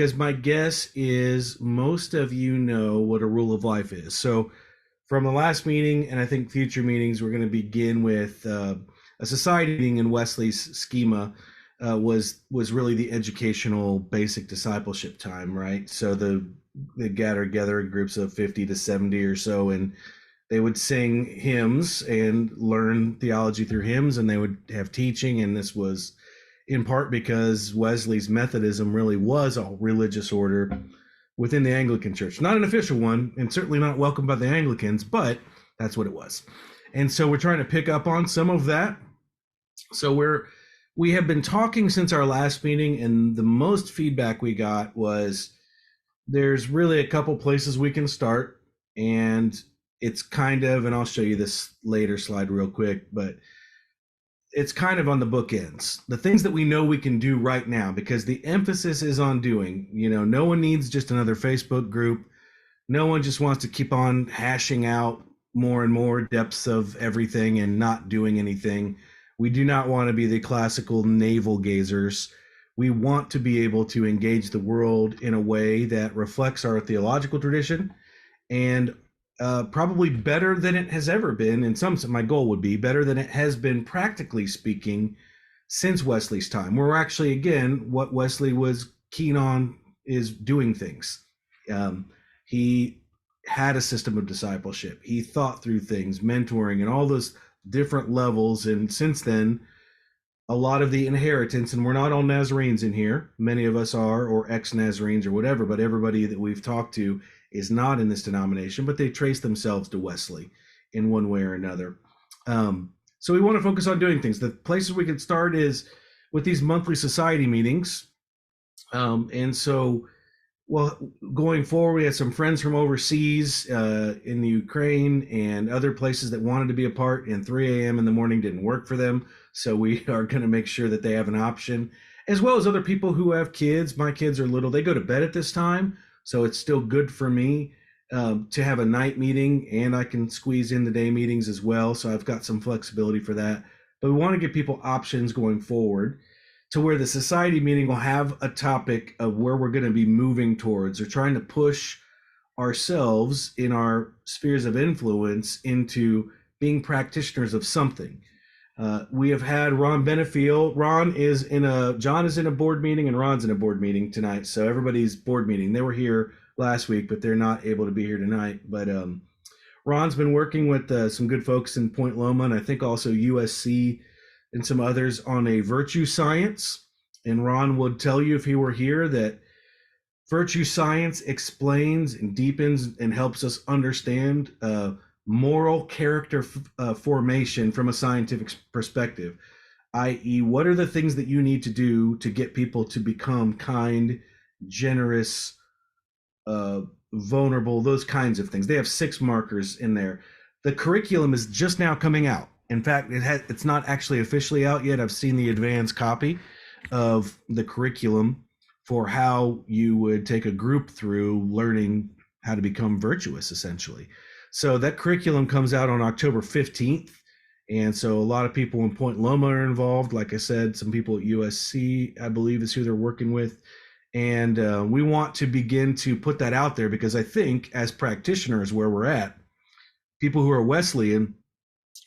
Because my guess is most of you know what a rule of life is. So, from the last meeting, and I think future meetings, we're going to begin with a society meeting in Wesley's schema. Was really the educational basic discipleship time, right? So they gather together in groups of 50 to 70 or so, and they would sing hymns and learn theology through hymns, and they would have teaching. And this was in part because Wesley's Methodism really was a religious order within the Anglican Church, not an official one, and certainly not welcomed by the Anglicans, but that's what it was. And so we're trying to pick up on some of that. So we have been talking since our last meeting, and the most feedback we got was there's really a couple places we can start, and it's kind of, and I'll show you this later slide real quick, but it's kind of on the bookends, the things that we know we can do right now, because the emphasis is on doing. No one needs just another Facebook group. No one just wants to keep on hashing out more and more depths of everything and not doing anything. We do not want to be the classical navel gazers. We want to be able to engage the world in a way that reflects our theological tradition, and probably better than it has ever been. In some, my goal would be better than it has been, practically speaking, since Wesley's time. We're actually, again, what Wesley was keen on is doing things. He had a system of discipleship. He thought through things, mentoring, and all those different levels. And since then, a lot of the inheritance, and we're not all Nazarenes in here, many of us are, or ex-Nazarenes or whatever, but everybody that we've talked to is not in this denomination, but they trace themselves to Wesley in one way or another. So we want to focus on doing things. The places we could start is with these monthly society meetings. And so, well, going forward, we had some friends from overseas in the Ukraine and other places that wanted to be a part, and 3 a.m. in the morning didn't work for them. So we are going to make sure that they have an option, as well as other people who have kids. My kids are little. They go to bed at this time. So it's still good for me to have a night meeting, and I can squeeze in the day meetings as well. So I've got some flexibility for that. But we want to give people options going forward to where the society meeting will have a topic of where we're going to be moving towards, or trying to push ourselves in our spheres of influence into being practitioners of something. We have had Ron Benefiel. John is in a board meeting, and Ron's in a board meeting tonight. So everybody's board meeting. They were here last week, but they're not able to be here tonight. But Ron's been working with some good folks in Point Loma, and I think also USC and some others on a virtue science. And Ron would tell you if he were here that virtue science explains and deepens and helps us understand moral character formation from a scientific perspective, i.e., what are the things that you need to do to get people to become kind, generous, vulnerable, those kinds of things. They have 6 markers in there. The curriculum is just now coming out. In fact, it's not actually officially out yet. I've seen the advanced copy of the curriculum for how you would take a group through learning how to become virtuous, essentially. So that curriculum comes out on October 15th. And so a lot of people in Point Loma are involved. Like I said, some people at USC, I believe, is who they're working with. And we want to begin to put that out there, because I think as practitioners where we're at, people who are Wesleyan,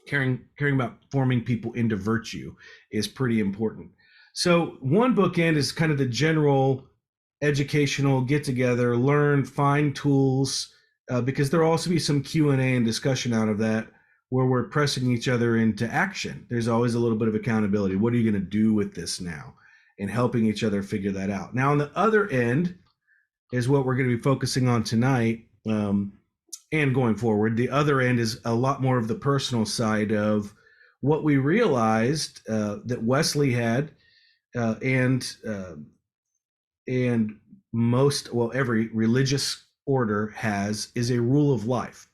caring about forming people into virtue is pretty important. So one bookend is kind of the general educational get together, learn, find tools, because there'll also be some Q&A and discussion out of that where we're pressing each other into action. There's always a little bit of accountability. What are you going to do with this now? And helping each other figure that out. Now, on the other end is what we're going to be focusing on tonight and going forward. The other end is a lot more of the personal side of what we realized that Wesley had and every religious order has, is a rule of life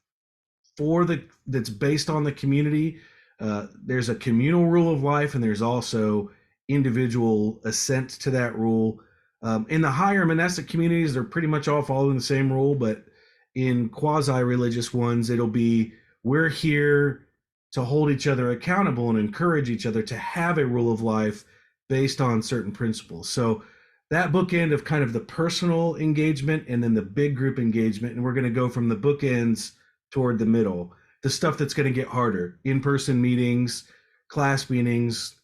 that's based on the community. There's a communal rule of life, and there's also individual assent to that rule. In the higher monastic communities, they're pretty much all following the same rule, but in quasi-religious ones, it'll be, we're here to hold each other accountable and encourage each other to have a rule of life based on certain principles. So that bookend of kind of the personal engagement and then the big group engagement. And we're going to go from the bookends toward the middle, the stuff that's going to get harder: in-person meetings, class meetings,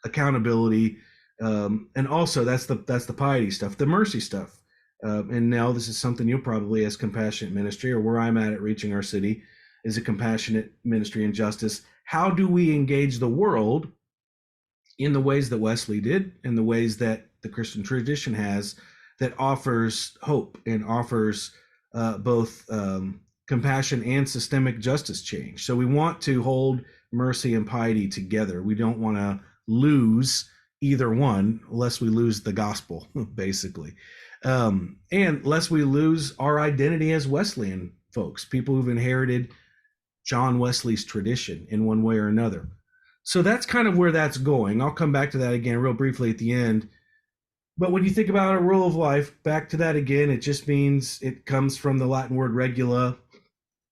accountability, and also that's the piety stuff, the mercy stuff. And now this is something you'll probably, as compassionate ministry, or where I'm at Reaching Our City, is a compassionate ministry and justice. How do we engage the world in the ways that Wesley did, in the ways that the Christian tradition has, that offers hope and offers both compassion and systemic justice change? So we want to hold mercy and piety together. We don't want to lose either one, lest we lose the gospel, basically. And lest we lose our identity as Wesleyan folks, people who've inherited John Wesley's tradition in one way or another. So that's kind of where that's going. I'll come back to that again real briefly at the end. But when you think about a rule of life, back to that again, it just means, it comes from the Latin word regula,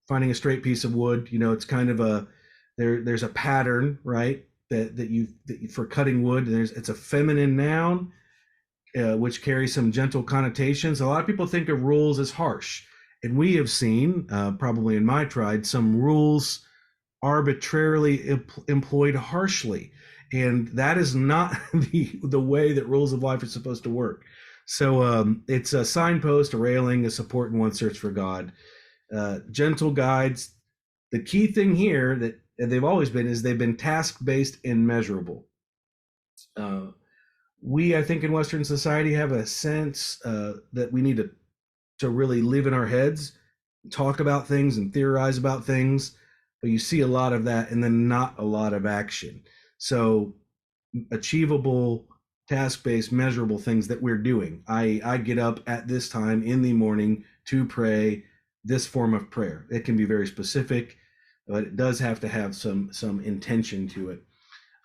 finding a straight piece of wood. You know, it's kind of a, there's a pattern, right? That you for cutting wood. It's a feminine noun, which carries some gentle connotations. A lot of people think of rules as harsh, and we have seen, probably in my tribe, some rules arbitrarily employed harshly, and that is not the way that rules of life are supposed to work. So it's a signpost, a railing, a support in one's search for God, gentle guides. The key thing here that they've always been is they've been task-based and measurable. We, I think, in Western society have a sense that we need to really live in our heads, talk about things and theorize about things, but you see a lot of that and then not a lot of action. So achievable, task-based, measurable things that we're doing. I get up at this time in the morning to pray this form of prayer. It can be very specific, but it does have to have some intention to it.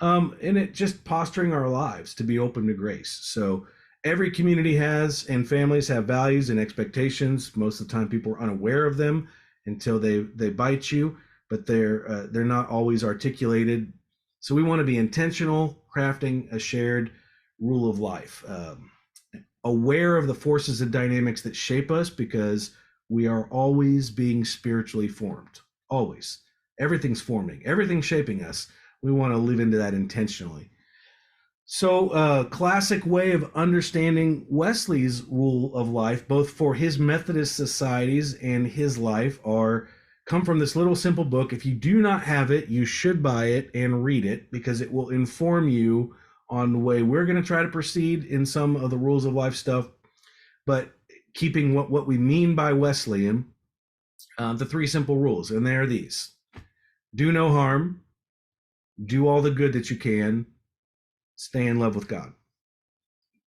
And it just posturing our lives to be open to grace. So every community has, and families have, values and expectations. Most of the time people are unaware of them until they bite you, but they're not always articulated. So we want to be intentional, crafting a shared rule of life, aware of the forces and dynamics that shape us, because we are always being spiritually formed. Always. Everything's forming, everything's shaping us. We want to live into that intentionally. So classic way of understanding Wesley's rule of life, both for his Methodist societies and his life, come from this little simple book. If you do not have it, you should buy it and read it, because it will inform you on the way we're going to try to proceed in some of the rules of life stuff, but keeping what we mean by Wesleyan, the three simple rules. And they are these: do no harm, do all the good that you can, stay in love with God.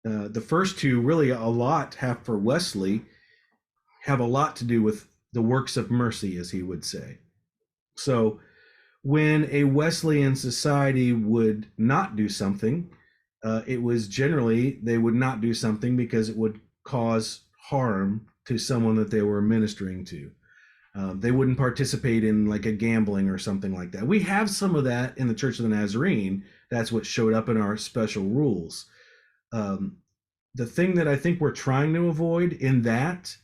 The first two, really a lot for Wesley, have a lot to do with the works of mercy, as he would say. So when a Wesleyan society would not do something, it was generally they would not do something because it would cause harm to someone that they were ministering to. They wouldn't participate in like a gambling or something like that. We have some of that in the Church of the Nazarene. That's what showed up in our special rules. The thing that I think we're trying to avoid in that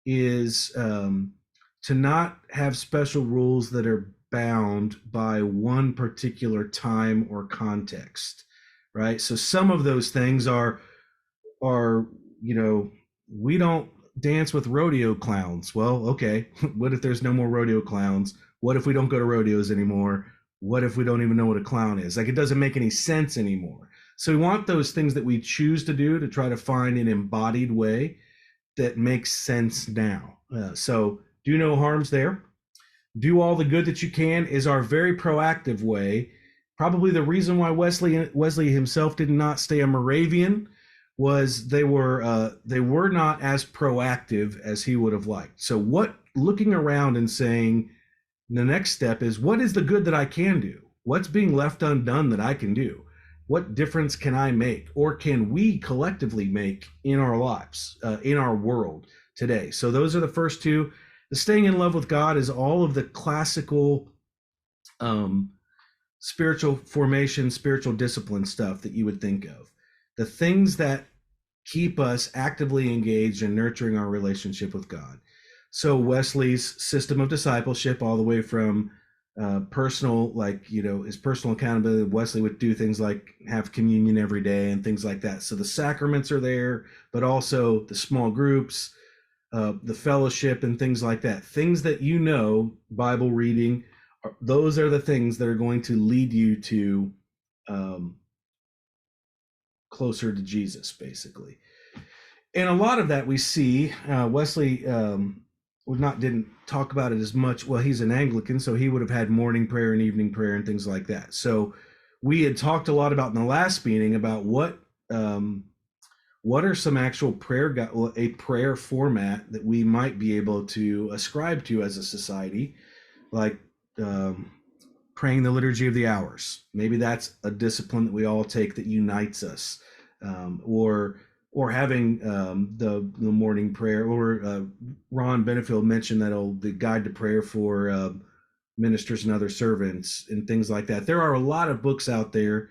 is to not have special rules that are bound by one particular time or context, right? So some of those things are, we don't dance with rodeo clowns. Well, okay, what if there's no more rodeo clowns? What if we don't go to rodeos anymore? What if we don't even know what a clown is? Like, it doesn't make any sense anymore. So we want those things that we choose to do to try to find an embodied way that makes sense now. So do no harms there. Do all the good that you can is our very proactive way. Probably the reason why Wesley himself did not stay a Moravian was they were not as proactive as he would have liked. So looking around and saying, the next step is, what is the good that I can do? What's being left undone that I can do? What difference can I make, or can we collectively make in our lives, in our world today? So those are the first two. The staying in love with God is all of the classical spiritual formation, spiritual discipline stuff that you would think of. The things that keep us actively engaged in nurturing our relationship with God. So Wesley's system of discipleship, all the way from personal, like, his personal accountability. Wesley would do things like have communion every day and things like that. So the sacraments are there, but also the small groups, the fellowship and things like that. Things that, Bible reading, those are the things that are going to lead you to um, closer to Jesus, basically. And a lot of that we see. Wesley didn't talk about it as much. Well, he's an Anglican, so he would have had morning prayer and evening prayer and things like that. So we had talked a lot about in the last meeting about what are some actual a prayer format that we might be able to ascribe to as a society, like praying the liturgy of the hours. Maybe that's a discipline that we all take that unites us, or having the morning prayer, or Ron Benefield mentioned that the guide to prayer for ministers and other servants and things like that. There are a lot of books out there.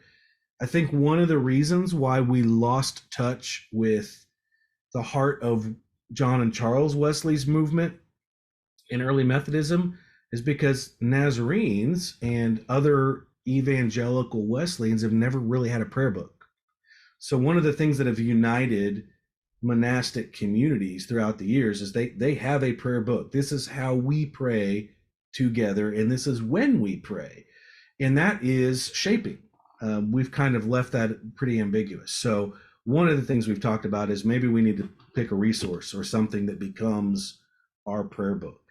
I think one of the reasons why we lost touch with the heart of John and Charles Wesley's movement in early Methodism is because Nazarenes and other evangelical Wesleyans have never really had a prayer book. So one of the things that have united monastic communities throughout the years is they have a prayer book. This is how we pray together, and this is when we pray. And that is shaping. We've kind of left that pretty ambiguous. So one of the things we've talked about is maybe we need to pick a resource or something that becomes our prayer book.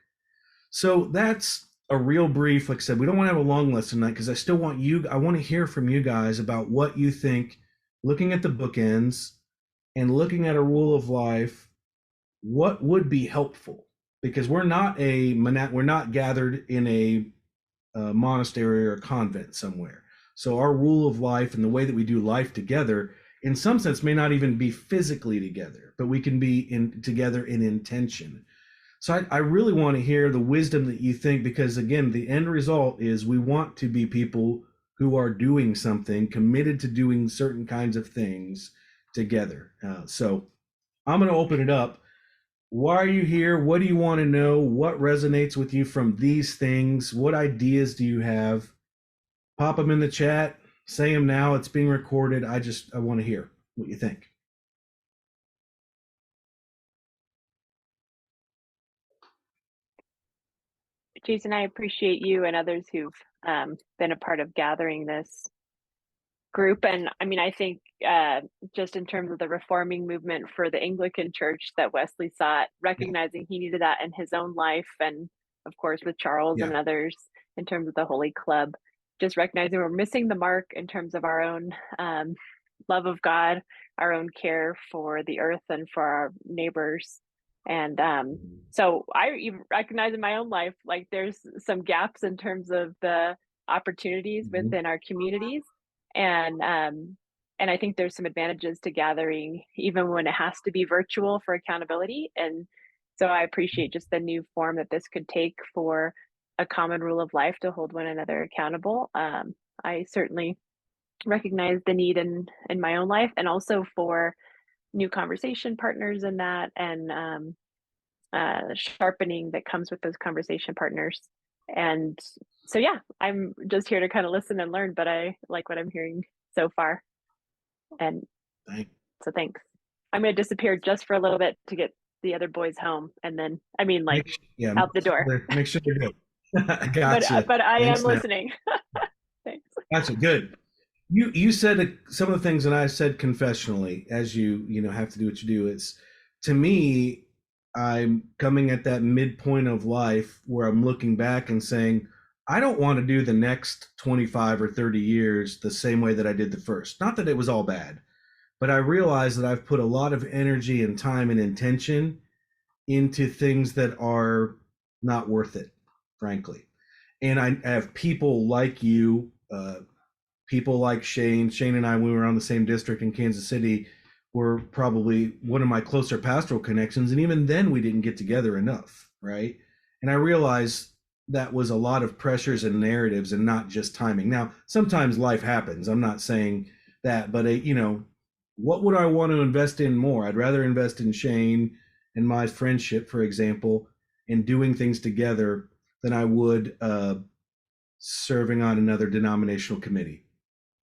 So that's a real brief. Like I said, we don't want to have a long lesson tonight because I want to hear from you guys about what you think, looking at the bookends and looking at a rule of life, what would be helpful? Because we're not gathered in a monastery or a convent somewhere. So our rule of life and the way that we do life together, in some sense, may not even be physically together, but we can be together in intention. So I really want to hear the wisdom that you think, because again, the end result is we want to be people who are doing something, committed to doing certain kinds of things together. So I'm going to open it up. Why are you here? What do you want to know? What resonates with you from these things? What ideas do you have? Pop them in the chat. Say them now. It's being recorded. I want to hear what you think. Jason, I appreciate you and others who've been a part of gathering this group. And I mean, I think just in terms of the reforming movement for the Anglican Church that Wesley sought, recognizing he needed that in his own life, and of course with Charles and others in terms of the Holy Club, just recognizing we're missing the mark in terms of our own love of God, our own care for the earth and for our neighbors. And so I even recognize in my own life, like there's some gaps in terms of the opportunities within our communities. And I think there's some advantages to gathering, even when it has to be virtual, for accountability. And so I appreciate just the new form that this could take for a common rule of life to hold one another accountable. I certainly recognize the need in my own life, and also for new conversation partners in that, and sharpening that comes with those conversation partners. And so, yeah, I'm just here to kind of listen and learn, but I like what I'm hearing so far. And so thanks. I'm going to disappear just for a little bit to get the other boys home. And then, I mean, like out the door. Make sure you're good. Gotcha. But I am listening. Thanks. Gotcha. Good. You said some of the things that I said confessionally, as you have to do what you do. It's, to me, I'm coming at that midpoint of life where I'm looking back and saying, I don't want to do the next 25 or 30 years the same way that I did the first. Not that it was all bad, but I realize that I've put a lot of energy and time and intention into things that are not worth it, frankly. And I have people like you, people like Shane and I, when we were on the same district in Kansas City, were probably one of my closer pastoral connections. And even then we didn't get together enough, right? And I realized that was a lot of pressures and narratives and not just timing. Now, sometimes life happens. I'm not saying that, but what would I want to invest in more? I'd rather invest in Shane and my friendship, for example, and doing things together than I would serving on another denominational committee,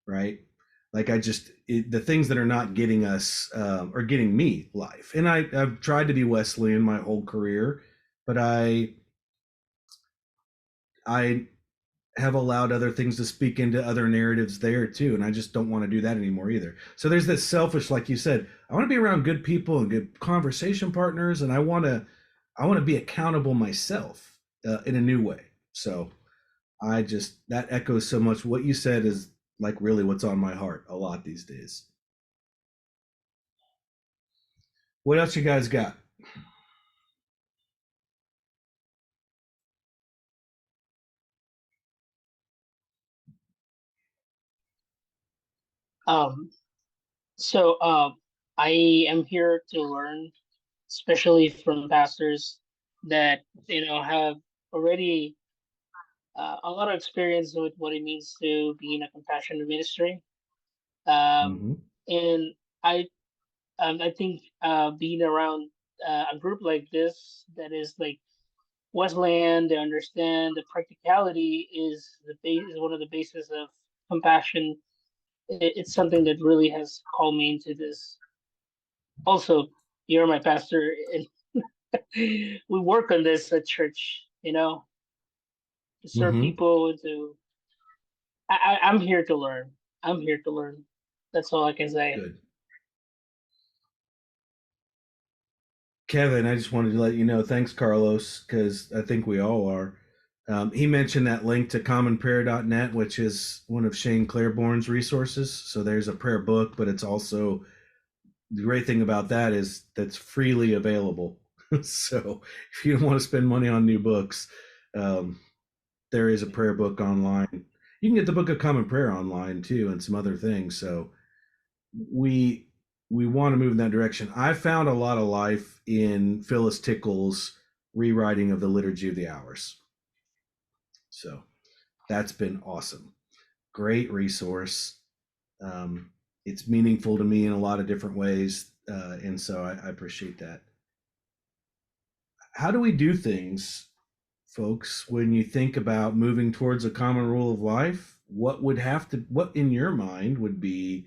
right? Like the things that are not getting us are getting me life. And I've tried to be Wesleyan my whole career, but I have allowed other things to speak into other narratives there too, and I just don't want to do that anymore either. So there's this selfish, like you said, I want to be around good people and good conversation partners, and I want to be accountable myself in a new way. So I just that echoes so much. What you said is like really what's on my heart a lot these days. What else you guys got? Um, so I am here to learn, especially from pastors that have already a lot of experience with what it means to be in a compassionate ministry. Um, Mm-hmm. and I think being around a group like this that is like Wesleyan, they understand the practicality is the base is one of the bases of compassion. It's something that really has called me into this. Also, you're my pastor, and we work on this at church. To serve Mm-hmm. people. I'm here to learn. I'm here to learn. That's all I can say. Good. Kevin, I just wanted to let you know, thanks, Carlos, because I think we all are. He mentioned that link to commonprayer.net, which is one of Shane Claiborne's resources. So there's a prayer book, but it's also the great thing about that is that's freely available. So if you don't want to spend money on new books, um, there is a prayer book online. You can get the Book of Common Prayer online too, and some other things. So we we want to move in that direction. I found a lot of life in Phyllis Tickle's rewriting of the Liturgy of the Hours. So that's been awesome. Great resource. It's meaningful to me in a lot of different ways, and so I appreciate that. How do we do things, folks, when you think about moving towards a common rule of life? What in your mind would be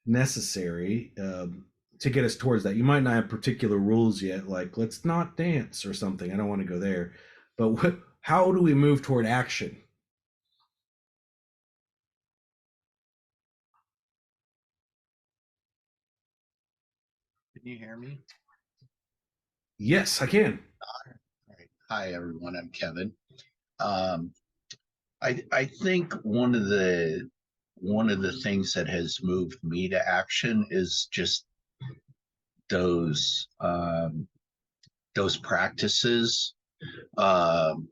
necessary to get us towards that? You might not have particular rules yet, like let's not dance or something. I don't want to go there, but how do we move toward action? Can you hear me? Yes, I can. All right. Hi, everyone. I'm Kevin. Um, I think one of the things that has moved me to action is just those those practices, um,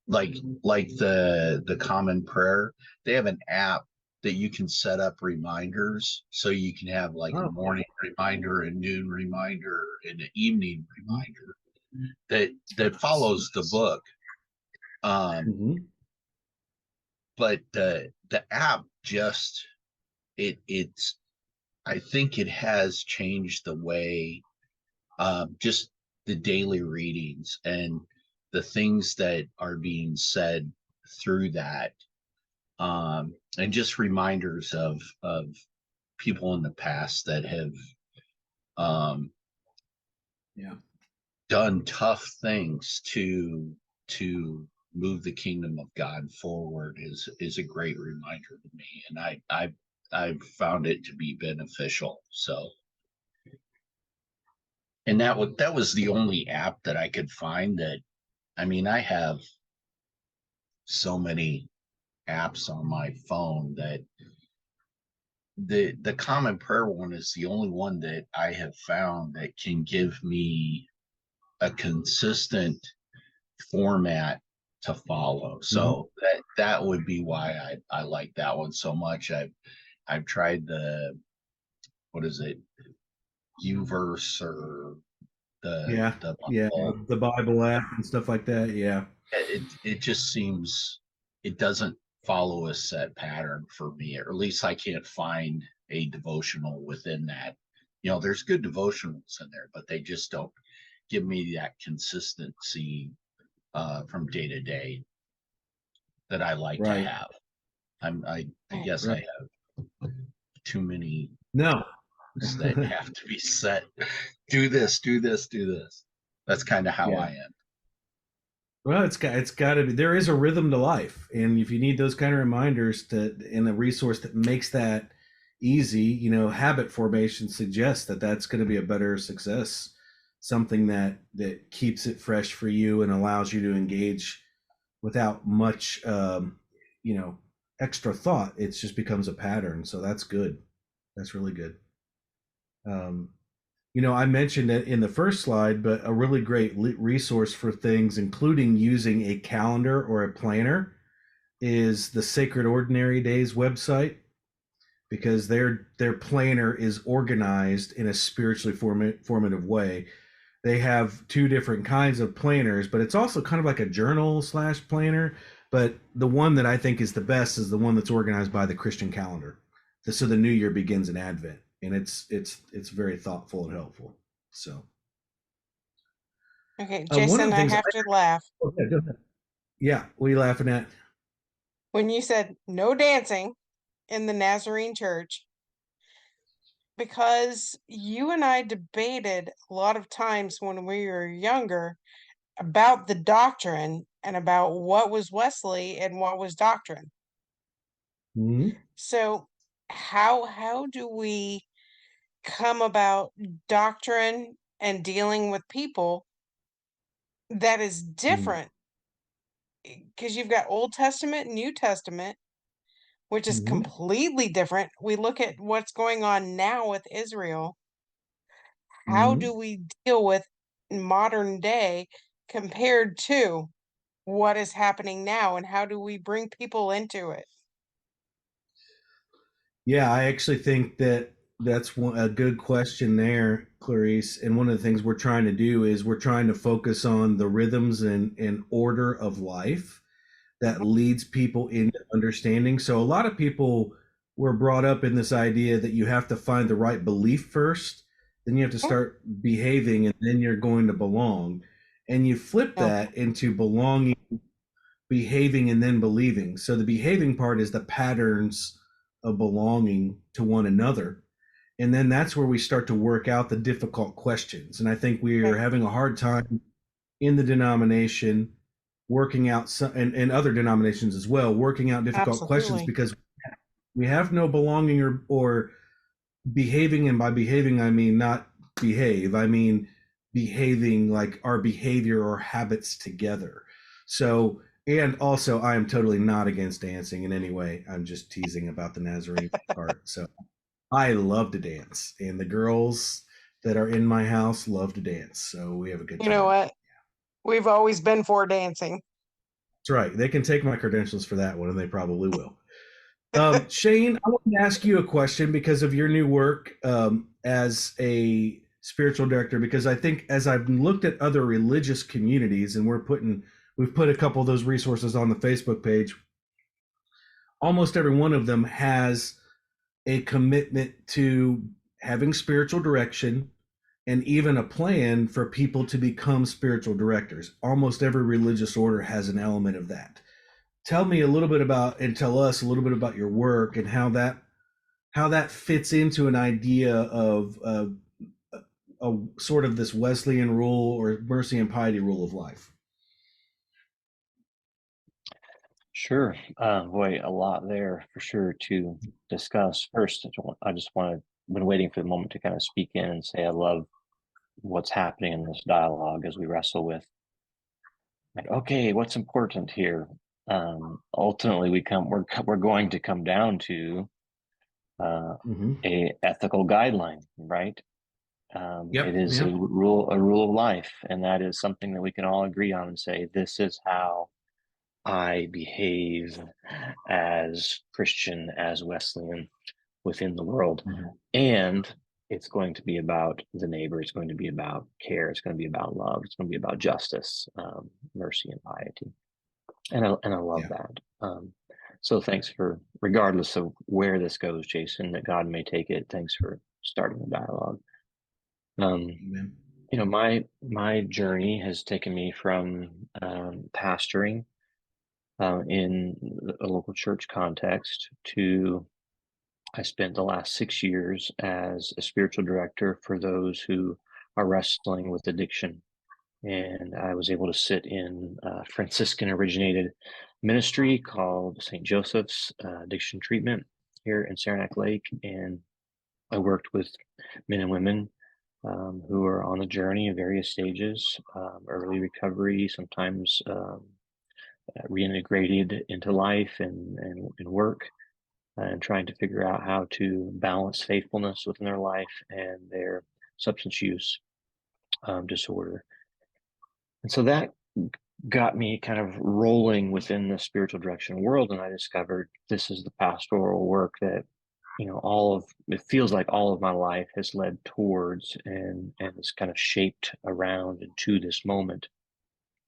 like the Common Prayer. They have an app that you can set up reminders, so you can have like a Oh, morning reminder, a noon reminder, and an evening mm-hmm. reminder that follows the book. Mm-hmm. But the app just it's I think it has changed the way just the daily readings and the things that are being said through that, and just reminders of people in the past that have um, Yeah. done tough things to move the kingdom of God forward is a great reminder to me, and I've found it to be beneficial. So, and that was the only app that I could find that. I mean, I have so many apps on my phone that the Common Prayer one is the only one that I have found that can give me a consistent format to follow. Mm-hmm. So that would be why I like that one so much. I've tried the, what is it, Uverse, or Yeah. the Yeah. Bible. The Bible app and stuff like that. Yeah. It just seems it doesn't follow a set pattern for me, or at least I can't find a devotional within that. There's good devotionals in there, but they just don't give me that consistency from day to day that I like to Right. have. I guess Right. I have too many No. that have to be set. Do this, do this, do this. That's kind of how Yeah. I am. Well, it's got to be. There is a rhythm to life, and if you need those kind of reminders in a resource that makes that easy, habit formation suggests that that's going to be a better success. Something that keeps it fresh for you and allows you to engage without much, extra thought. It just becomes a pattern. So that's good. That's really good. Um, I mentioned it in the first slide, but a really great resource for things, including using a calendar or a planner, is the Sacred Ordinary Days website, because their planner is organized in a spiritually formative way. They have two different kinds of planners, but it's also kind of like a journal / planner. But the one that I think is the best is the one that's organized by the Christian calendar. So the new year begins in Advent, and it's very thoughtful and helpful. So Okay, one of Jason, the I things have to laugh. go ahead. Yeah, what are you laughing at? When you said no dancing in the Nazarene church, because you and I debated a lot of times when we were younger about the doctrine and about what was Wesley and what was doctrine. Mm-hmm. So how do we come about doctrine and dealing with people that is different? Because you've got Old Testament and New Testament, which is Mm-hmm. completely different. We look at what's going on now with Israel. How Mm-hmm. do we deal with modern day compared to what is happening now, and how do we bring people into it? Yeah, I actually think that's a good question there, Clarice. And one of the things we're trying to do is we're trying to focus on the rhythms and order of life that leads people into understanding. So a lot of people were brought up in this idea that you have to find the right belief first, then you have to start behaving, and then you're going to belong. And you flip No. that into belonging, behaving, and then believing. So the behaving part is the patterns of belonging to one another. And then that's where we start to work out the difficult questions. And I think we are having a hard time in the denomination working out and other denominations as well, working out difficult questions, Absolutely. because we have no belonging or behaving. And by behaving, I mean not behave. I mean behaving like our behavior or habits together. So, and also, I am totally not against dancing in any way. I'm just teasing about the Nazarene part. So I love to dance, and the girls that are in my house love to dance. So we have a good You know time. what? We've always been for dancing. That's right. They can take my credentials for that one, and they probably will. Shane, I want to ask you a question because of your new work as a spiritual director. Because I think as I've looked at other religious communities, and we've put a couple of those resources on the Facebook page, almost every one of them has a commitment to having spiritual direction and even a plan for people to become spiritual directors. Almost every religious order has an element of that. Tell me a little bit about, and tell us a little bit about your work and how that fits into an idea of a sort of this Wesleyan rule or mercy and piety rule of life. Sure. Boy, a lot there for sure to discuss. First, I just want to, been waiting for the moment to kind of speak in and say I love what's happening in this dialogue as we wrestle with, like, okay, what's important here? Ultimately, we're going to come down to a ethical guideline, right? It is a rule of life, and that is something that we can all agree on and say, this is how I behave as Christian, as Wesleyan within the world. And it's going to be about the neighbor. It's going to be about care. It's going to be about love. It's going to be about justice, mercy, and piety. And I love that. So thanks for, regardless of where this goes, Jason, that God may take it. Thanks for starting the dialogue. Amen. You know, my journey has taken me from pastoring in a local church context to I spent the last 6 years as a spiritual director for those who are wrestling with addiction. And I was able to sit in a Franciscan originated ministry called St. Joseph's Addiction Treatment here in Saranac Lake. And I worked with men and women who are on the journey of various stages, early recovery, sometimes reintegrated into life and work, and trying to figure out how to balance faithfulness within their life and their substance use disorder. And so that got me kind of rolling within the spiritual direction world. And I discovered this is the pastoral work that, you know, it feels like all of my life has led towards and is kind of shaped around into this moment.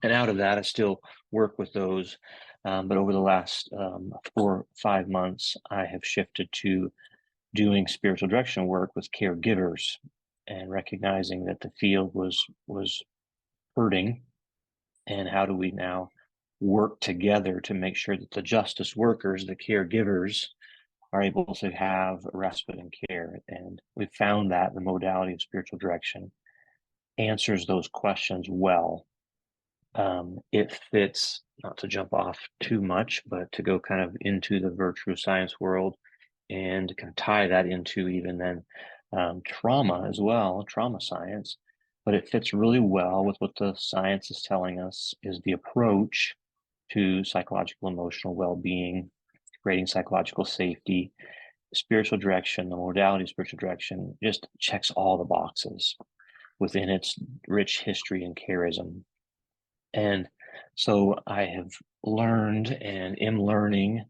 And out of that, I still work with those. But over the last 4 or 5 months, I have shifted to doing spiritual direction work with caregivers and recognizing that the field was hurting. And how do we now work together to make sure that the justice workers, the caregivers, are able to have respite and care? And we found that the modality of spiritual direction answers those questions well. It fits, not to jump off too much, but to go kind of into the virtue science world and kind of tie that into even then trauma as well, trauma science. But it fits really well with what the science is telling us is the approach to psychological, emotional well-being, creating psychological safety. Spiritual direction, the modality of spiritual direction, just checks all the boxes within its rich history and charism. And so I have learned and am learning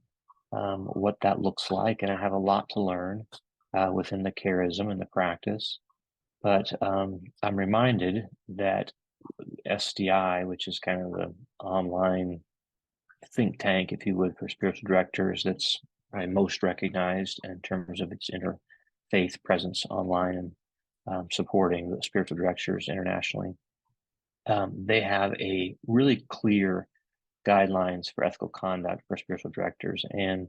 what that looks like, and I have a lot to learn within the charism and the practice. But I'm reminded that SDI, which is kind of the online think tank, if you would, for spiritual directors, that's probably most recognized in terms of its interfaith presence online and supporting the spiritual directors internationally. They have a really clear guidelines for ethical conduct for spiritual directors. And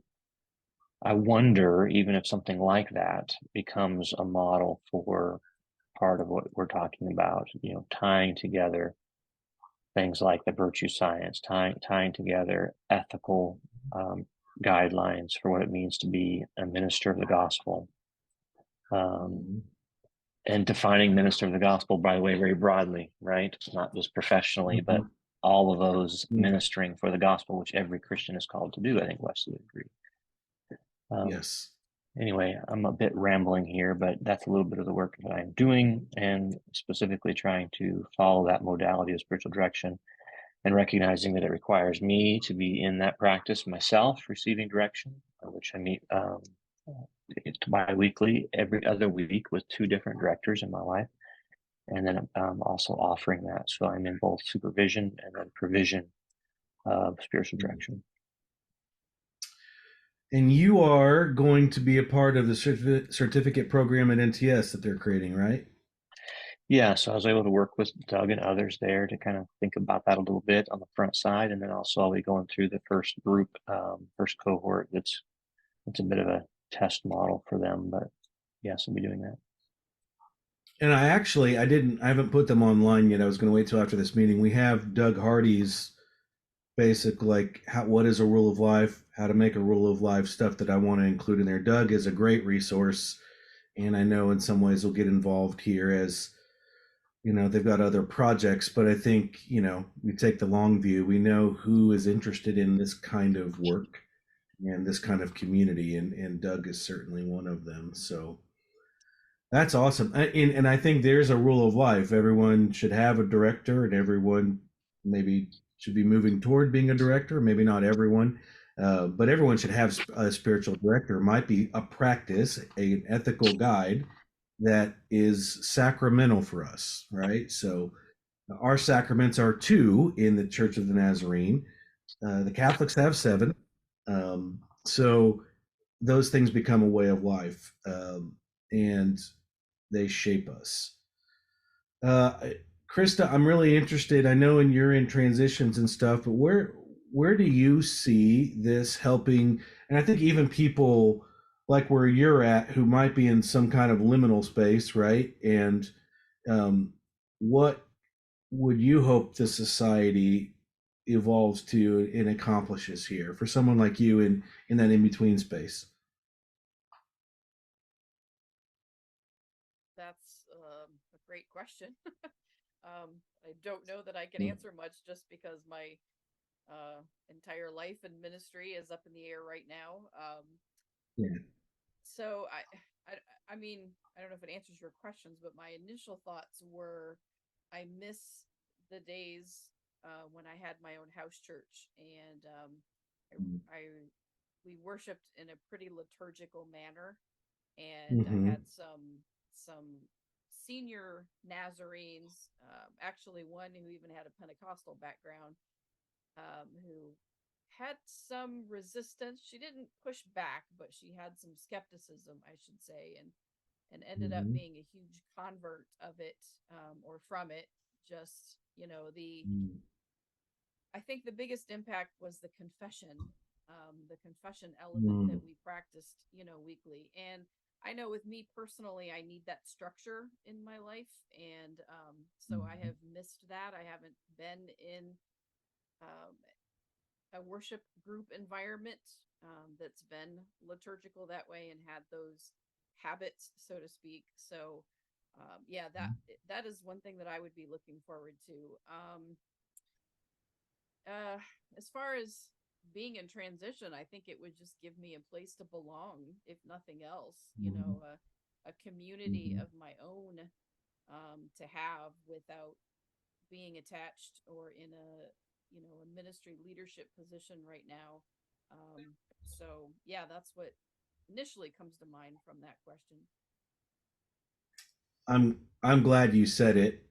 I wonder even if something like that becomes a model for part of what we're talking about, you know, tying together things like the virtue science, tying together ethical guidelines for what it means to be a minister of the gospel. And defining minister of the gospel, by the way, very broadly, right? Not just professionally, but all of those ministering for the gospel, which every Christian is called to do. I think Wesley would agree. Yes. Anyway, I'm a bit rambling here, but that's a little bit of the work that I'm doing, and specifically trying to follow that modality of spiritual direction and recognizing that it requires me to be in that practice myself, receiving direction, which I meet bi-weekly, every other week, with 2 different directors in my life. And then I'm also offering that. So I'm in both supervision and then provision of spiritual direction. And you are going to be a part of the certificate program at NTS that they're creating, right? Yeah, so I was able to work with Doug and others there to kind of think about that a little bit on the front side. And then also I'll be going through the first group, first cohort. It's a bit of a test model for them, but yes, I'll be doing that. And I haven't put them online yet. I was going to wait till after this meeting. We have Doug Hardy's basic, like, what is a rule of life, how to make a rule of life stuff that I want to include in there. Doug is a great resource, and I know in some ways will get involved here as, you know, they've got other projects, but I think, you know, we take the long view. We know who is interested in this kind of work and this kind of community, and Doug is certainly one of them. So that's awesome. And I think there's a rule of life. Everyone should have a director, and everyone maybe should be moving toward being a director. Maybe not everyone, but everyone should have a spiritual director. It might be a practice, an ethical guide that is sacramental for us, right? So our sacraments are 2 in the Church of the Nazarene. The Catholics have 7. So those things become a way of life, and they shape us. Krista, I'm really interested. I know you're in transitions and stuff, but where do you see this helping? And I think even people like where you're at who might be in some kind of liminal space, right? And what would you hope the society evolves to and accomplishes here for someone like you in that in between space? That's a great question. I don't know that I can answer much just because my entire life and ministry is up in the air right now. Yeah. So I mean, I don't know if it answers your questions, but my initial thoughts were, I miss the days when I had my own house church, and I we worshipped in a pretty liturgical manner, and I Mm-hmm. had some senior Nazarenes, actually one who even had a Pentecostal background, who had some resistance. She didn't push back, but she had some skepticism, I should say, and ended up Mm-hmm. being a huge convert of it, or from it. Just, I think the biggest impact was the confession element Mm-hmm. that we practiced, weekly. And I know with me personally, I need that structure in my life. And so I have missed that. I haven't been in um, a worship group environment that's been liturgical that way and had those habits, so to speak. So, yeah, that is one thing that I would be looking forward to. Uh, as far as being in transition, I think it would just give me a place to belong, if nothing else. A community Mm-hmm. of my own, to have without being attached or in a ministry leadership position right now. So yeah, that's what initially comes to mind from that question. I'm glad you said it.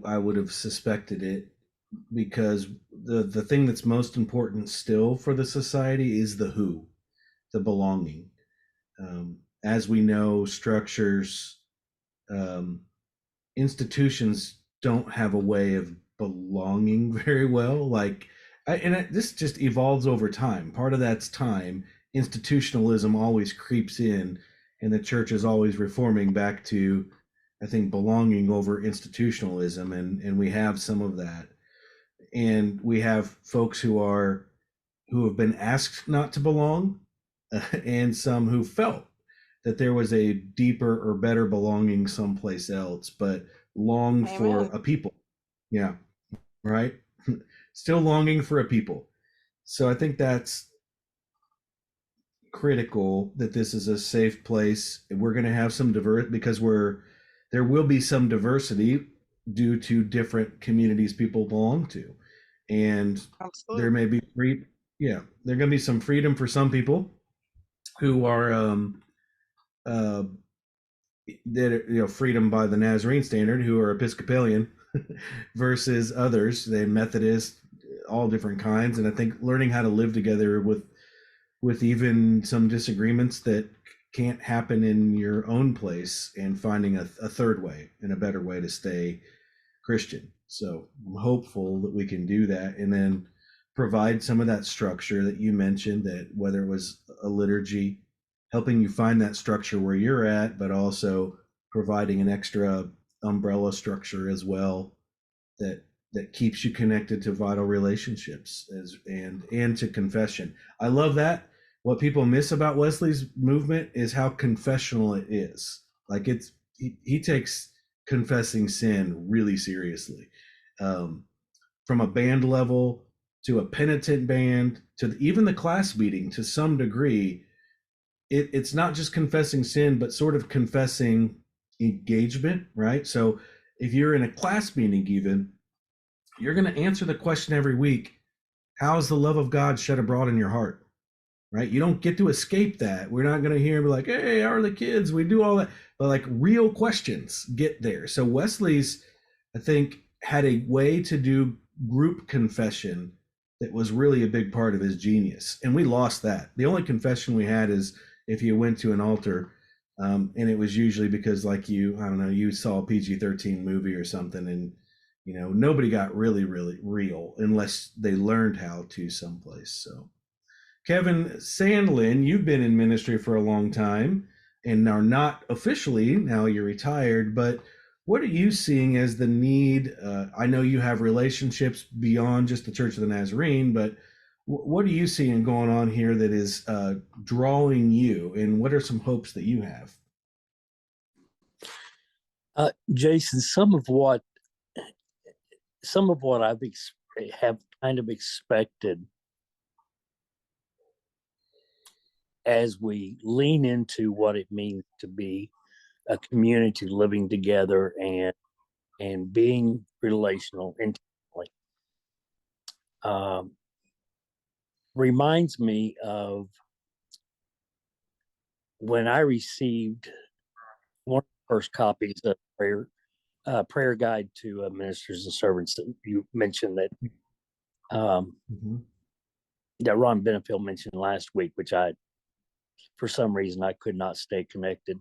I would have suspected it because the thing that's most important still for the society is the who, the belonging. As we know, structures, um, institutions don't have a way of belonging very well. This just evolves over time. Part of that's time. Institutionalism always creeps in, and the church is always reforming back to, I think, belonging over institutionalism, and we have some of that. And we have folks who have been asked not to belong, and some who felt that there was a deeper or better belonging someplace else, but longed for Amen. a people. Yeah, right. Still longing for a people. So I think that's critical that this is a safe place. We're going to have some because there will be some diversity due to different communities people belong to, and there Absolutely. may be free. Yeah, there going to be some freedom for some people who are uh, that freedom by the Nazarene standard who are Episcopalian versus others, they Methodist, all different kinds. And I think learning how to live together with even some disagreements that can't happen in your own place and finding a third way and a better way to stay Christian. So I'm hopeful that we can do that and then provide some of that structure that you mentioned, that whether it was a liturgy, helping you find that structure where you're at, but also providing an extra umbrella structure as well that keeps you connected to vital relationships and to confession. I love that. What people miss about Wesley's movement is how confessional it is. Like he takes confessing sin really seriously, um, from a band level to a penitent band to even the class meeting to some degree. It's not just confessing sin, but sort of confessing engagement, right? So if you're in a class meeting, even you're going to answer the question every week: how is the love of God shed abroad in your heart? Right? You don't get to escape that. We're not going to hear like, hey, how are the kids? We do all that. But like real questions get there. So Wesley's, I think, had a way to do group confession that was really a big part of his genius. And we lost that. The only confession we had is if you went to an altar, and it was usually because, like you, I don't know, you saw a PG-13 movie or something, and nobody got really, really real unless they learned how to someplace. So, Kevin Sandlin, you've been in ministry for a long time and are not officially, now you're retired, but what are you seeing as the need? I know you have relationships beyond just the Church of the Nazarene, but what are you seeing going on here that is drawing you, and what are some hopes that you have? Jason, some of what I've have kind of expected as we lean into what it means to be a community living together and being relational intimately, reminds me of when I received one of the first copies of prayer guide to ministers and servants that you mentioned that that Ron Benefield mentioned last week, which for some reason I could not stay connected,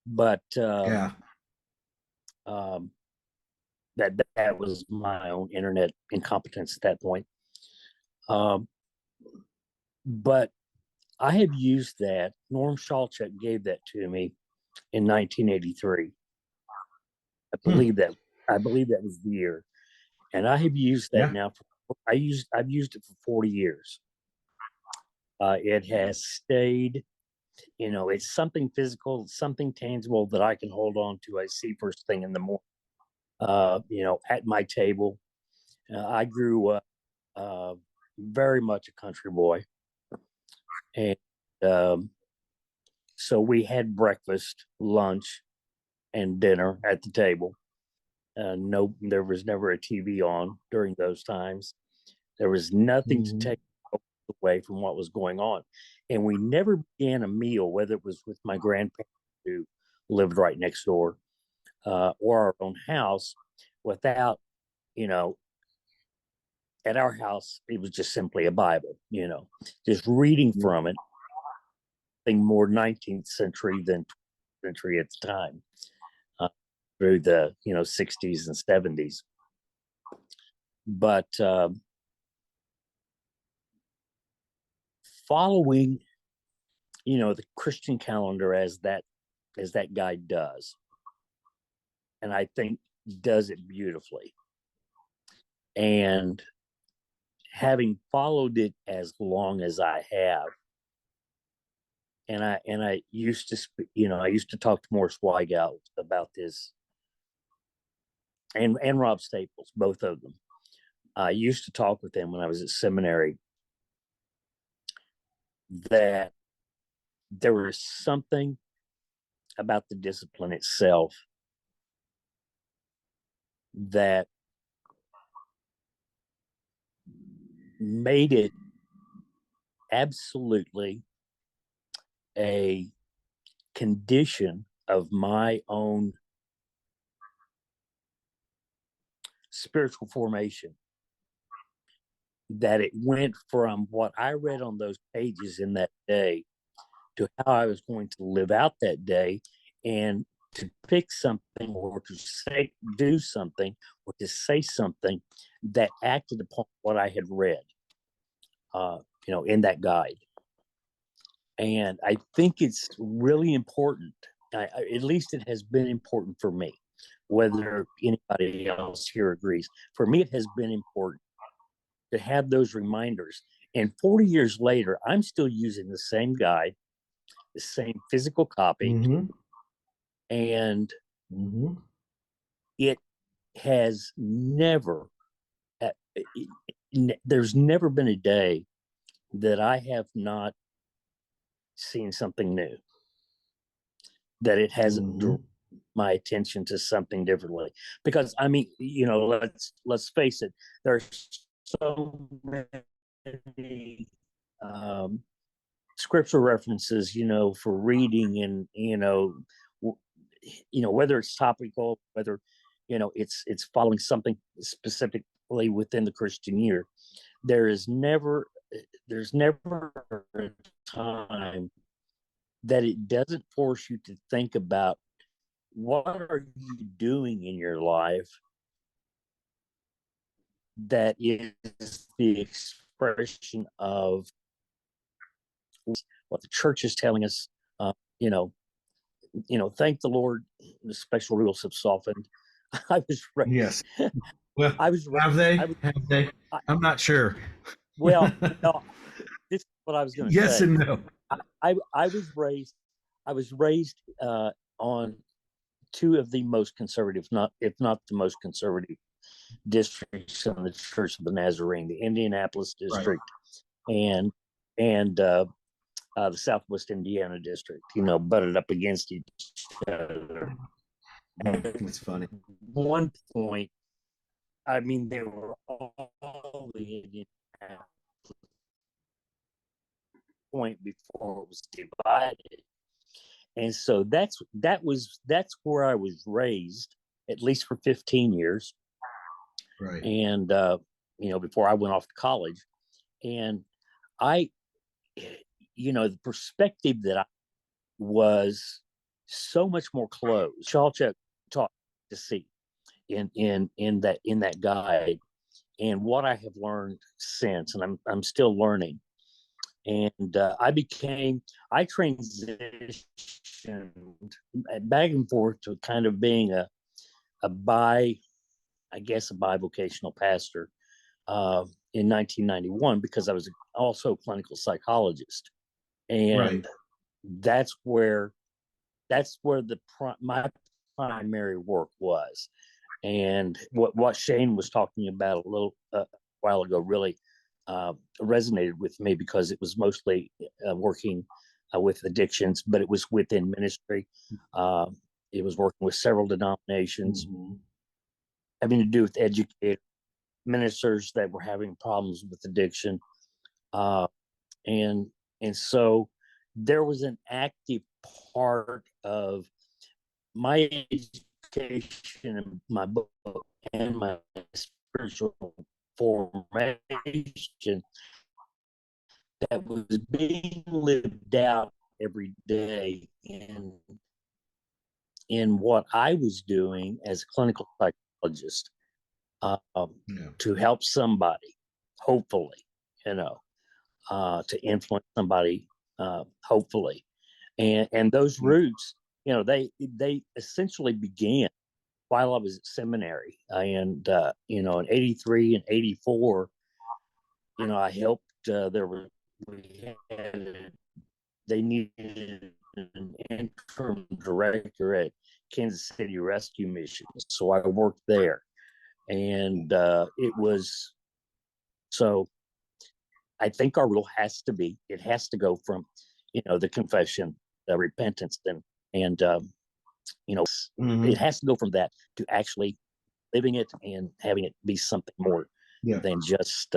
but that was my own internet incompetence at that point. But I have used that. Norm Shawchuk gave that to me in 1983. I believe that was the year, and I have used that now. I've used it for 40 years. It has stayed. It's something physical, something tangible that I can hold on to. I see first thing in the morning. At my table. I grew up very much a country boy, and so we had breakfast, lunch, and dinner at the table. No, there was never a TV on during those times. There was nothing to take away from what was going on, and we never began a meal, whether it was with my grandparents who lived right next door, or our own house, without, at our house, it was just simply a Bible, just reading from it. I think more 19th century than 20th century at the time, through the 60s and 70s. But following, the Christian calendar as that guide does, and I think does it beautifully. And having followed it as long as I have, and I used to talk to Morris Weigelt about this, and Rob Staples, both of them. I used to talk with them when I was at seminary, that there was something about the discipline itself that made it absolutely a condition of my own spiritual formation, that it went from what I read on those pages in that day to how I was going to live out that day, and to pick something or to do something or to say something that acted upon what I had read, in that guide. And I think it's really important. At least it has been important for me. Whether anybody else here agrees, for me, it has been important to have those reminders. And 40 years later, I'm still using the same guide, the same physical copy, and it has never, there's never been a day that I have not seen something new, that it hasn't drawn my attention to something differently. Because let's face it, there's so many scripture references, for reading, and whether it's topical, whether it's following something specifically within the Christian year. There's never a time that it doesn't force you to think about what are you doing in your life that is the expression of what the church is telling us. Thank the Lord, the special rules have softened. I was raised. Yes. Well, I was raised, have they? have they? I'm not sure. Well, this is what I was going to yes say. And no. I was raised on two of the most conservative, if not the most conservative districts in the Church of the Nazarene, the Indianapolis district, right, and the Southwest Indiana district, butted up against each other. It's funny. At one point, I mean, they were all the Indianapolis point before it was divided. And so that's where I was raised, at least for 15 years. Right. And, before I went off to college. And the perspective that I was so much more closed. Chalchuk taught to see in that guide, and what I have learned since, and I'm still learning. And I transitioned back and forth to kind of being a bivocational pastor in 1991, because I was also a clinical psychologist, and right, that's where my primary work was. And what Shane was talking about a little while ago really resonated with me, because it was mostly working with addictions, but it was within ministry. It was working with several denominations, having to do with educators, ministers that were having problems with addiction. And so there was an active part of my education and my book and my spiritual formation that was being lived out every day in what I was doing as a clinical psychologist, to help somebody, hopefully, to influence somebody, hopefully. And those roots, they essentially began while I was at seminary. In 83 and 84, I helped, they needed an interim director at Kansas City Rescue Mission. So I worked there. And so I think our rule has to go from, the confession, the repentance, and it has to go from that to actually living it and having it be something more than just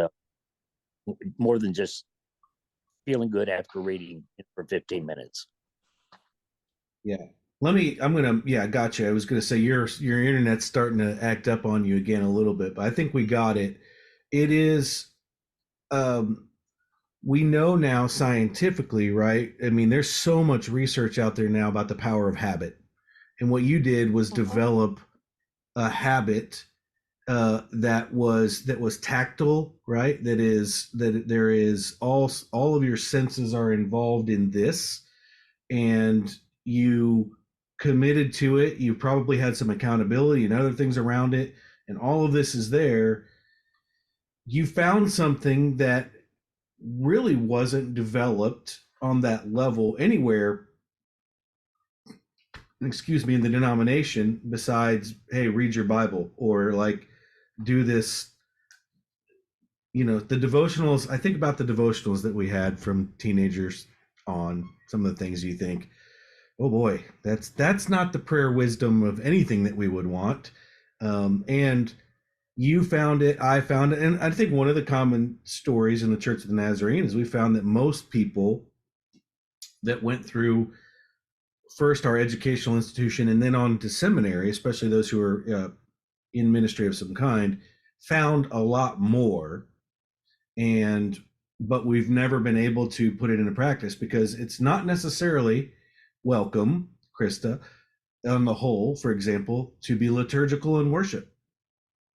feeling good after reading it for 15 minutes. Yeah. Gotcha. I was going to say your internet's starting to act up on you again a little bit, but I think we got it. It is, we know now scientifically, right? I mean, there's so much research out there now about the power of habit. And what you did was develop a habit that was tactile, right? That there is all of your senses are involved in this, and you committed to it. You probably had some accountability and other things around it, and all of this is there. You found something that really wasn't developed on that level anywhere, in the denomination, besides, hey, read your Bible, or like do this. The devotionals, I think about the devotionals that we had from teenagers on, some of the things you think, oh boy, that's not the prayer wisdom of anything that we would want. And you found it, I found it. And I think one of the common stories in the Church of the Nazarene is we found that most people that went through first our educational institution and then on to seminary, especially those who are in ministry of some kind, found a lot more, but we've never been able to put it into practice because it's not necessarily welcome, Krista, on the whole, for example, to be liturgical in worship.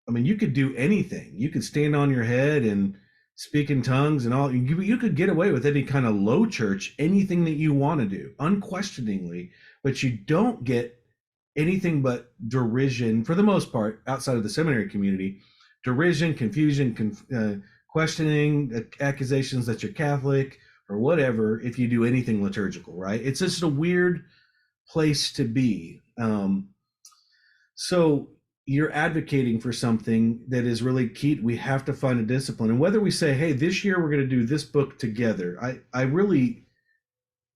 I mean, you could do anything. You could stand on your head and speak in tongues and all. You could get away with any kind of low church, anything that you want to do, unquestioningly, but you don't get anything but derision, for the most part, outside of the seminary community, derision, confusion, questioning, accusations that you're Catholic or whatever if you do anything liturgical, right? It's just a weird place to be. So you're advocating for something that is really key. We have to find a discipline. And whether we say, hey, this year we're going to do this book together,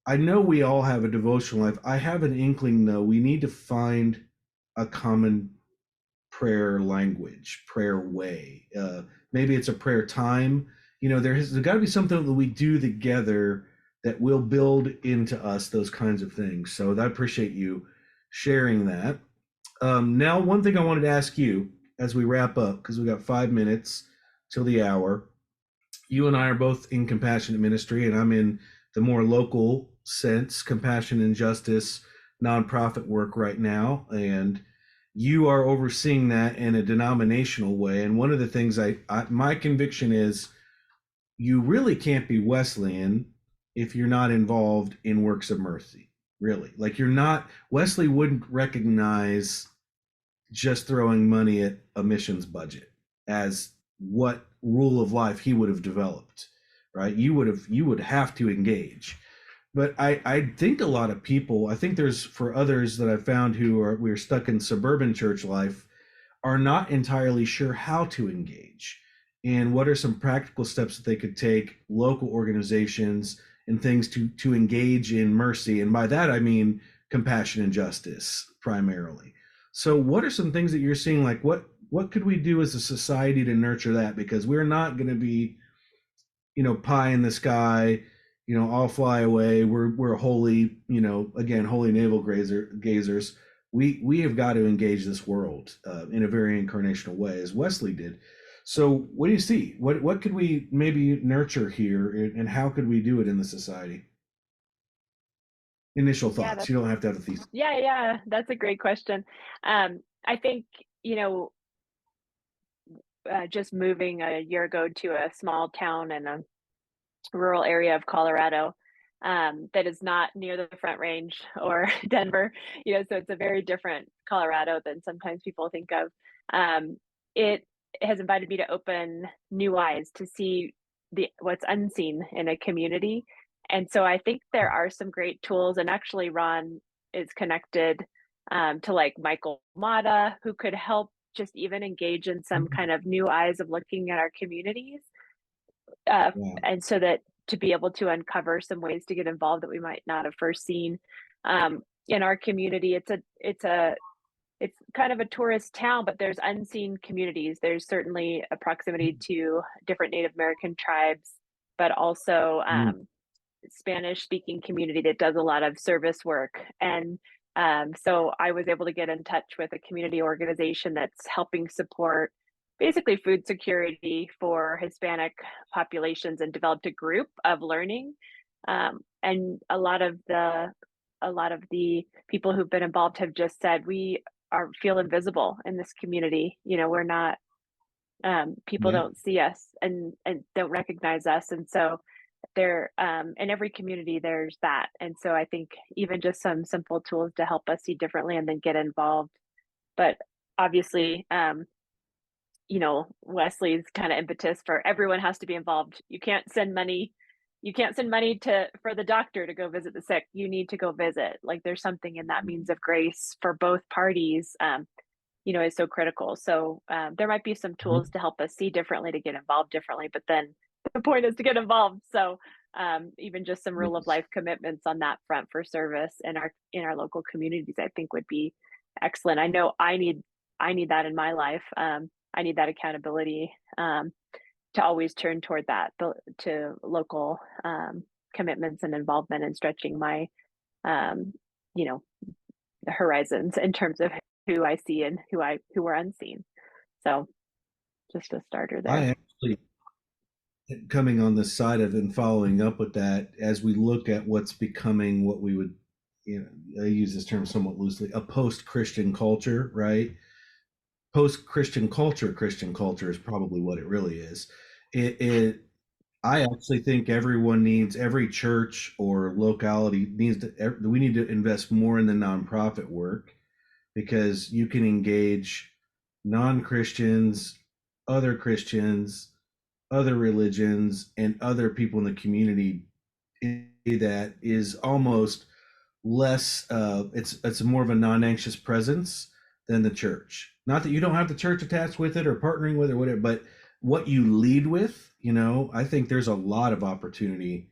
I know we all have a devotional life. I have an inkling, though, we need to find a common prayer language, prayer way. Maybe it's a prayer time. There's got to be something that we do together that will build into us those kinds of things. So I appreciate you sharing that. Now, one thing I wanted to ask you as we wrap up, because we got 5 minutes till the hour. You and I are both in compassionate ministry, and I'm in the more local sense, compassion and justice, nonprofit work right now. And you are overseeing that in a denominational way. And one of the things my conviction is you really can't be Wesleyan if you're not involved in works of mercy, really. Like Wesley wouldn't recognize just throwing money at a missions budget as what rule of life he would have developed, right? You would have to engage. But I think a lot of people, I think there's, for others that I've found we're stuck in suburban church life, are not entirely sure how to engage. And what are some practical steps that they could take, local organizations and things to engage in mercy? And by that, I mean compassion and justice primarily. So what are some things that you're seeing, like what could we do as a society to nurture that? Because we're not going to be, pie in the sky, all fly away. We're holy, again, holy navel gazers. We have got to engage this world in a very incarnational way, as Wesley did. So what do you see? What could we maybe nurture here, and how could we do it in the society? Initial thoughts. Yeah, you don't have to have a thesis. Yeah, that's a great question. I think, just moving a year ago to a small town in a rural area of Colorado, that is not near the Front Range or Denver, so it's a very different Colorado than sometimes people think of. It has invited me to open new eyes to see what's unseen in a community. And so I think there are some great tools, and actually Ron is connected to like Michael Mata, who could help just even engage in some kind of new eyes of looking at our communities. And so that to be able to uncover some ways to get involved that we might not have first seen. In our community, it's kind of a tourist town, but there's unseen communities. There's certainly a proximity to different Native American tribes, but also Spanish speaking community that does a lot of service work. And so I was able to get in touch with a community organization that's helping support basically food security for Hispanic populations, and developed a group of learning. And a lot of the people who've been involved have just said, we feel invisible in this community. We're not, people don't see us and don't recognize us. And so there, in every community, there's that. And so I think even just some simple tools to help us see differently and then get involved. But obviously, Wesley's kind of impetus for everyone has to be involved. You can't send money for the doctor to go visit the sick. You need to go visit. Like, there's something in that means of grace for both parties, is so critical. So there might be some tools to help us see differently, to get involved differently, but then the point is to get involved. So even just some rule of life commitments on that front for service in our local communities, I think would be excellent. I know I need that in my life. I need that accountability to always turn toward that, to local commitments and involvement, and stretching my, the horizons in terms of who I see and who are unseen. So just a starter there. I actually, coming on the side of and following up with that, as we look at what's becoming what we would, I use this term somewhat loosely, a post-Christian culture, right? Post-Christian culture, Christian culture is probably what it really is. I actually think every church or locality we need to invest more in the nonprofit work, because you can engage non-Christians, other Christians, other religions, and other people in the community that is almost less it's more of a non-anxious presence than the church. Not that you don't have the church attached with it or partnering with it or whatever, but what you lead with, I think there's a lot of opportunity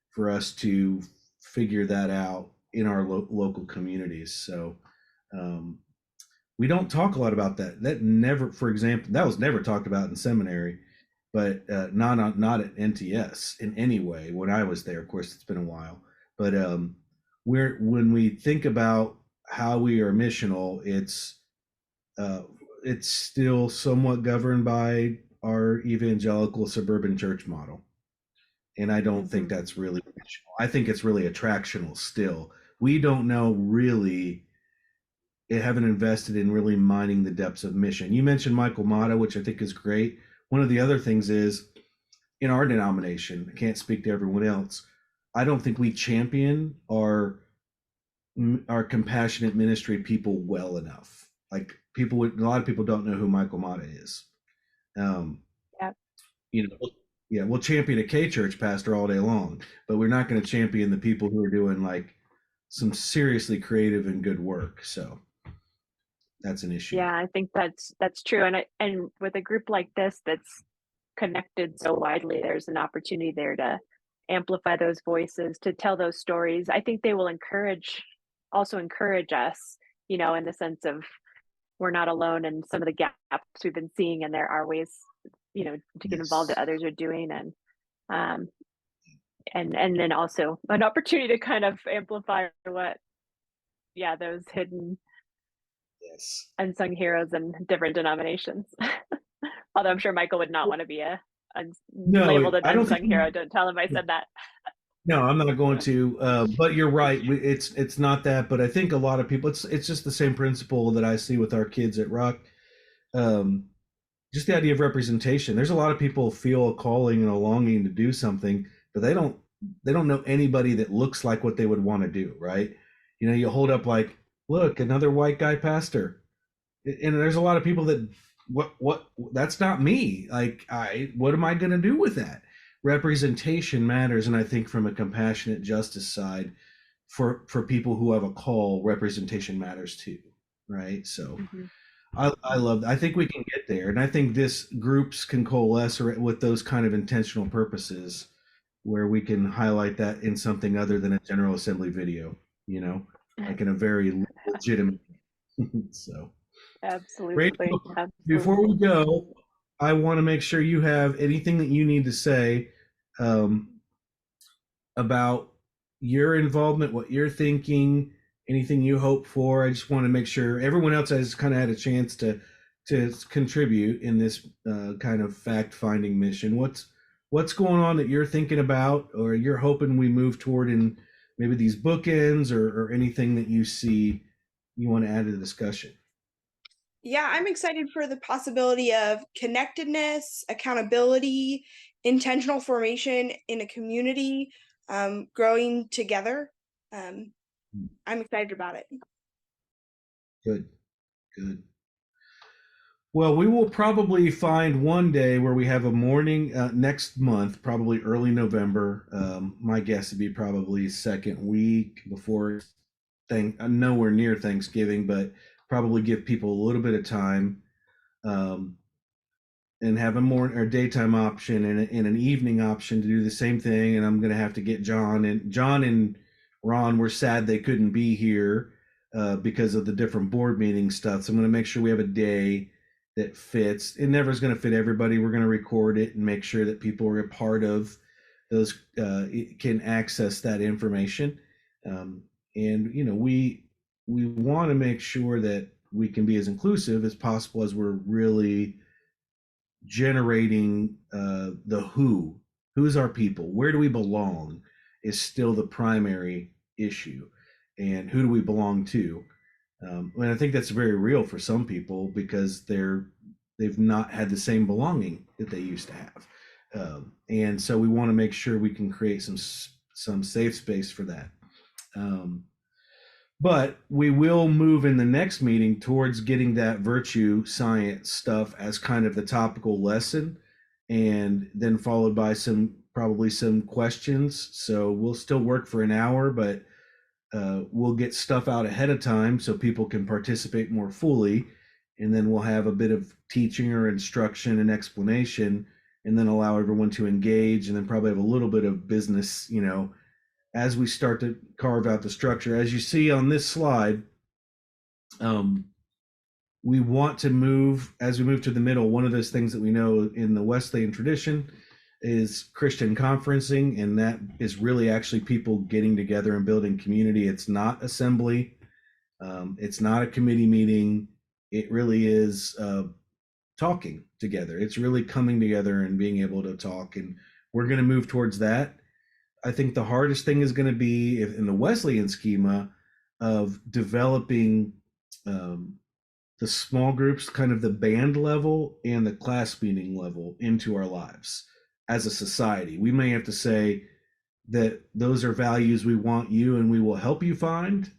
for us to figure that out in our local communities. So we don't talk a lot about that. For example, that was never talked about in seminary, but not at NTS in any way when I was there. Of course, it's been a while, but when we think about how we are missional, it's still somewhat governed by our evangelical suburban church model, and I don't think that's really missional. I think it's really attractional still. We don't know really. Haven't invested in really mining the depths of mission. You mentioned Michael Mata, which I think is great. One of the other things is, in our denomination, I can't speak to everyone else, I don't think we champion our compassionate ministry people well enough. Like a lot of people don't know who Michael Mata is. We'll champion a K church pastor all day long, but we're not going to champion the people who are doing like some seriously creative and good work. So that's an issue. Yeah, I think that's true. And with a group like this that's connected so widely, there's an opportunity there to amplify those voices, to tell those stories. I think they will also encourage us, in the sense of we're not alone in some of the gaps we've been seeing, and there are ways, to get involved that others are doing, and then also an opportunity to kind of amplify those hidden unsung heroes in different denominations. Although I'm sure Michael would not want to be labeled an unsung hero. Don't tell him I said that. No, I'm not going to. But you're right. It's not that. But I think a lot of people. It's just the same principle that I see with our kids at Rock. Just the idea of representation. There's a lot of people feel a calling and a longing to do something, but they don't know anybody that looks like what they would want to do. Right? You hold up like, look, another white guy pastor, and there's a lot of people that what that's not me. Like, what am I going to do with that? Representation matters, and I think from a compassionate justice side, for people who have a call, representation matters too, right? So I love. I think we can get there, and I think groups can coalesce with those kind of intentional purposes, where we can highlight that in something other than a General Assembly video, like in a very legitimate. So absolutely. Rachel, before we go, I want to make sure you have anything that you need to say about your involvement, what you're thinking, anything you hope for. I just want to make sure everyone else has kind of had a chance to contribute in this kind of fact-finding mission. What's going on that you're thinking about, or you're hoping we move toward in maybe these bookends, or anything that you see you want to add to the discussion? Yeah, I'm excited for the possibility of connectedness, accountability, intentional formation in a community, growing together. I'm excited about it. Good. Well, we will probably find one day where we have a morning next month, probably early November. My guess would be probably second week before nowhere near Thanksgiving, but probably give people a little bit of time, and have a morning or daytime option and an evening option to do the same thing. And I'm going to have to get John and Ron were sad they couldn't be here because of the different board meeting stuff. So I'm going to make sure we have a day that fits. It never is going to fit everybody. We're going to record it and make sure that people are a part of those, can access that information. And we want to make sure that we can be as inclusive as possible, as we're really generating the who's our people, where do we belong, is still the primary issue, and who do we belong to. And I think that's very real for some people because they've not had the same belonging that they used to have, and so we want to make sure we can create some safe space for that. But we will move in the next meeting towards getting that virtue science stuff as kind of the topical lesson, and then followed by probably some questions. So we'll still work for an hour, but we'll get stuff out ahead of time so people can participate more fully. And then we'll have a bit of teaching or instruction and explanation, and then allow everyone to engage, and then probably have a little bit of business, as we start to carve out the structure. As you see on this slide, we want to move, as we move to the middle, one of those things that we know in the Wesleyan tradition is Christian conferencing, and that is really actually people getting together and building community. It's not assembly. It's not a committee meeting. It really is talking together. It's really coming together and being able to talk, and we're going to move towards that. I think the hardest thing is going to be in the Wesleyan schema of developing the small groups, kind of the band level and the class meeting level into our lives as a society. We may have to say that those are values we want you and we will help you find,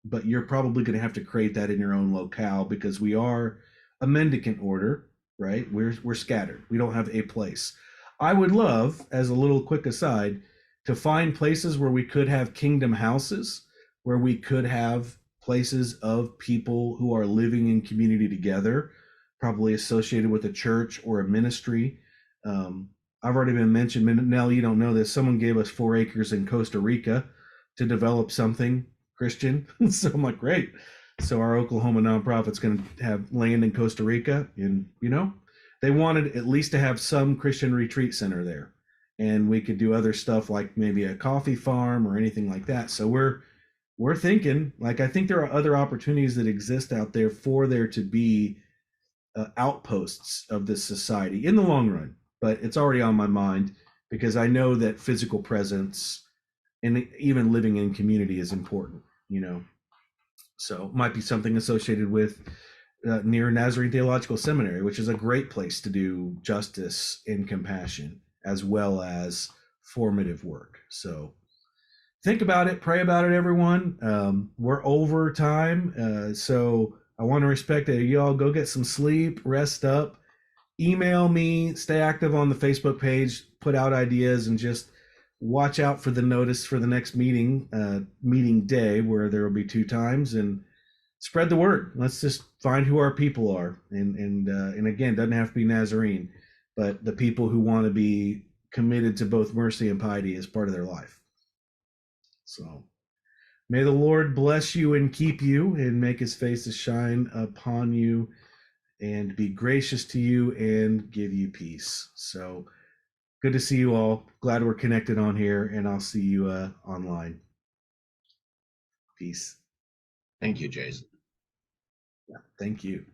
but you're probably going to have to create that in your own locale because we are a mendicant order, right? We're scattered. We don't have a place. I would love, as a little quick aside, to find places where we could have kingdom houses, where we could have places of people who are living in community together, probably associated with a church or a ministry. I've already been mentioned, Nell, you don't know this, someone gave us 4 acres in Costa Rica to develop something Christian. So I'm like, great. So our Oklahoma nonprofit's going to have land in Costa Rica, and they wanted at least to have some Christian retreat center there. And we could do other stuff like maybe a coffee farm or anything like that. So we're thinking, like, I think there are other opportunities that exist out there for there to be outposts of this society in the long run. But it's already on my mind because I know that physical presence and even living in community is important, So it might be something associated with near Nazarene Theological Seminary, which is a great place to do justice and compassion as well as formative work. So think about it, pray about it, everyone. We're over time, so I want to respect that. You all go get some sleep, rest up, email me, stay active on the Facebook page, put out ideas, and just watch out for the notice for the next meeting day, where there will be 2 times, and spread the word. Let's just find who our people are, and again, doesn't have to be Nazarene, but the people who want to be committed to both mercy and piety as part of their life. So may the Lord bless you and keep you, and make his face to shine upon you and be gracious to you and give you peace. So good to see you all. Glad we're connected on here, and I'll see you online. Peace. Thank you, Jason. Yeah, thank you.